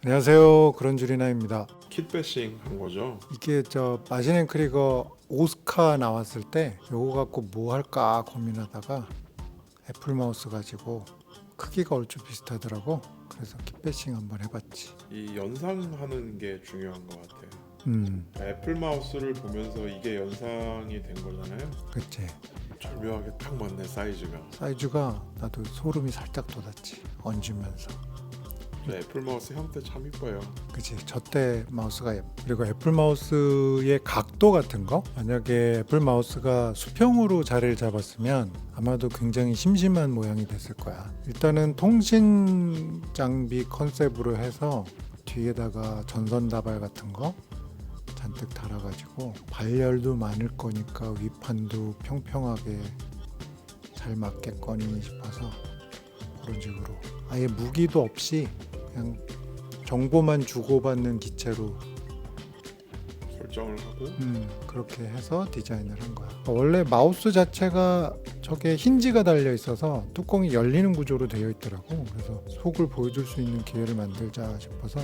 안녕하세요. 그런줄이나입니다. 킷배싱 한 거죠? 이게 마신앤크리거 오스카 나왔을 때 요거 갖고 뭐 할까 고민하다가 애플 마우스 가지고 크기가 얼추 비슷하더라고. 그래서 kit배싱 한번 해봤지. 이 연상하는 게 중요한 것 같아요. 애플 마우스를 보면서 이게 연상이 된 거잖아요. 그치. 절묘하게 딱 맞네, 사이즈가. 사이즈가 나도 소름이 살짝 돋았지. 얹으면서. 애플 마우스 형태 참 이뻐요. 그치. 저때 마우스가 그리고 애플 마우스의 각도 같은 거, 만약에 애플 마우스가 수평으로 자리를 잡았으면 아마도 굉장히 심심한 모양이 됐을 거야. 일단은 통신 장비 컨셉으로 해서 뒤에다가 전선 다발 같은 거 잔뜩 달아가지고 발열도 많을 거니까 위판도 평평하게 잘 맞겠거니 싶어서 그런 식으로 아예 무기도 없이 그냥 정보만 주고받는 기체로 설정을 하고 그렇게 해서 디자인을 한 거야. 원래 마우스 자체가 저게 힌지가 달려 있어서 뚜껑이 열리는 구조로 되어 있더라고. 그래서 속을 보여줄 수 있는 기회를 만들자 싶어서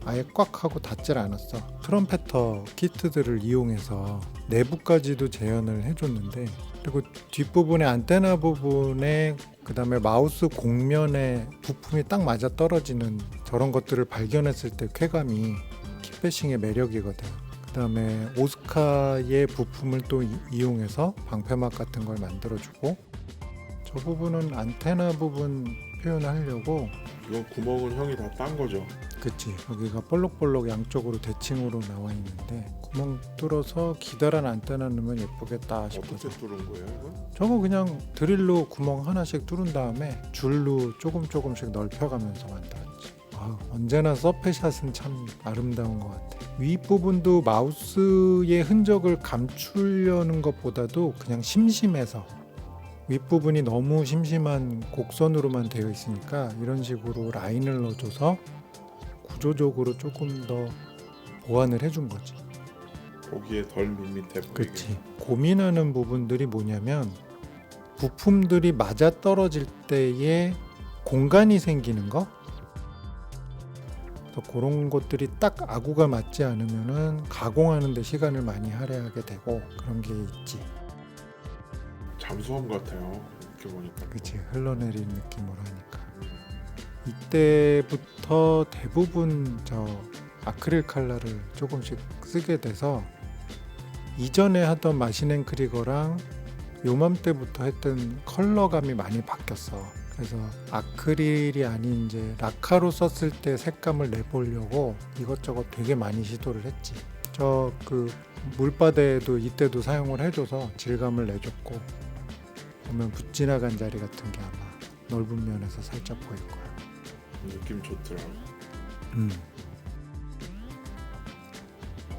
아예 꽉 하고 닫질 않았어. 트럼펫터 키트들을 이용해서 내부까지도 재현을 해줬는데, 그리고 뒷부분에 안테나 부분에 그 다음에 마우스 곡면에 부품이 딱 맞아 떨어지는 저런 것들을 발견했을 때 쾌감이 kit배싱의 매력이거든. 그 다음에 오스카의 부품을 또 이용해서 방패막 같은 걸 만들어주고, 저 부분은 안테나 부분 표현하려고. 이거 구멍은 형이 다 딴 거죠? 그치. 여기가 볼록볼록 양쪽으로 대칭으로 나와 있는데 구멍 뚫어서 기다란 안테나 넣으면 예쁘겠다 싶어서. 어떻게 뚫은 거예요 이거? 저거 그냥 드릴로 구멍 하나씩 뚫은 다음에 줄로 조금씩 넓혀가면서 만들었지. 언제나 서페샷은 참 아름다운 것 같아. 윗부분도 마우스의 흔적을 감추려는 것보다도 그냥 심심해서, 윗부분이 너무 심심한 곡선으로만 되어 있으니까 이런 식으로 라인을 넣어줘서 구조적으로 조금 더 보완을 해준 거지. 보기에 덜 밋밋해 보이게. 그치. 고민하는 부분들이 뭐냐면 부품들이 맞아 떨어질 때에 공간이 생기는 거. 그런 것들이 딱 아구가 맞지 않으면은 가공하는 데 시간을 많이 할애하게 되고 그런 게 있지. 잠수함 같아요. 이렇게 보니까. 그치. 흘러내리는 느낌으로 하니까. 이때부터 대부분 저 아크릴 칼라를 조금씩 쓰게 돼서 이전에 하던 마신앤크리거랑 요맘때부터 했던 컬러감이 많이 바뀌었어. 그래서 아크릴이 아닌 이제 라카로 썼을 때 색감을 내보려고 이것저것 되게 많이 시도를 했지. 저 물바다에도 이때도 사용을 해줘서 질감을 내줬고, 보면 붓 지나간 자리 같은 게 아마 넓은 면에서 살짝 보일 거야. 느낌 좋더라.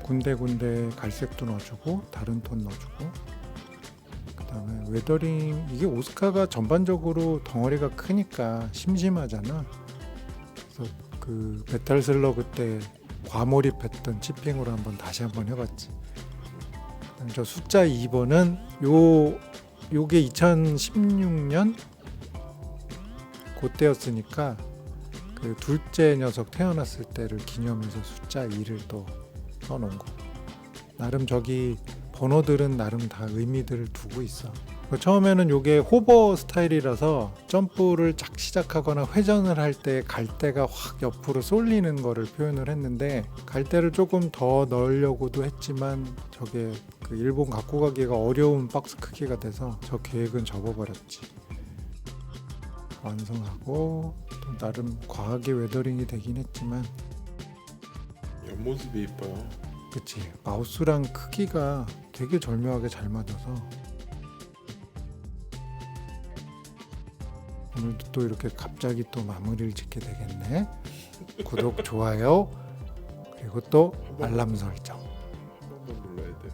군데군데 갈색도 넣어주고 다른 톤 넣어주고, 그 다음에 웨더링, 이게 오스카가 전반적으로 덩어리가 크니까 심심하잖아. 그래서 그 메탈 슬러그 때 과몰입했던 치핑으로 다시 한번 해봤지. 저 숫자 2번은 요게 2016년 그때였으니까 그 둘째 녀석 태어났을 때를 기념해서 숫자 2를 또 써놓은 거. 나름 저기 번호들은 나름 다 의미들을 두고 있어. 처음에는 요게 호버 스타일이라서 점프를 쫙 시작하거나 회전을 할 때 갈대가 확 옆으로 쏠리는 거를 표현을 했는데, 갈대를 조금 더 넣으려고도 했지만 저게 그 일본 갖고 가기가 어려운 박스 크기가 돼서 저 계획은 접어버렸지. 완성하고 또 나름 과하게 웨더링이 되긴 했지만. 옆모습이 이뻐요. 그치. 마우스랑 크기가 되게 절묘하게 잘 맞아서 오늘도 또 이렇게 갑자기 또 마무리를 짓게 되겠네. 구독, 좋아요, 그리고 또 알람 설정. 한번 눌러야 돼.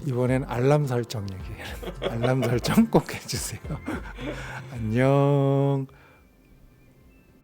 이번엔 알람 설정 얘기해요. 알람 설정 꼭 해주세요. 안녕.